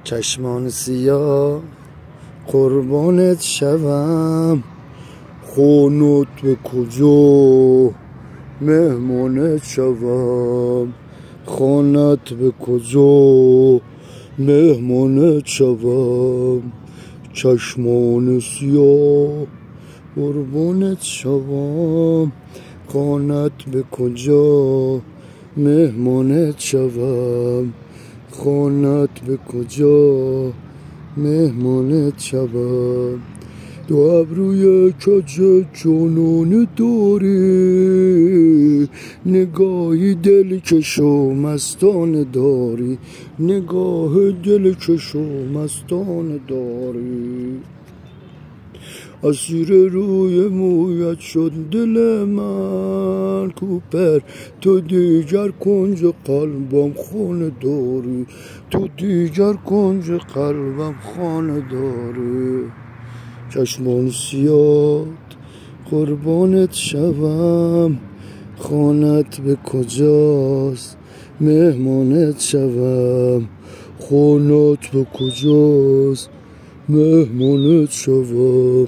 چشمان سیاه قربانت شوم، خونت به کجا مهمانت شوم، خانت به کجا مهمانت شوم. چشمان سیاه قربانت شوم، خانت به کجا مهمانت شوم، خانت به کجا مهمانت شوم. دو ابروی کج جنون داری، نگاهی دلکش و مستانه داری، نگاه دلکش و مستانه داری. اسیر روی مویت شد دل من کوپر، تو دیگر کنج قلبم خانه داری، تو دیگر کنج قلبم خانه داری. چشمان سیاه قربانت شوم، خانت به کجاست مهمانت شوم، خانت به کجاست مهمانت شوم.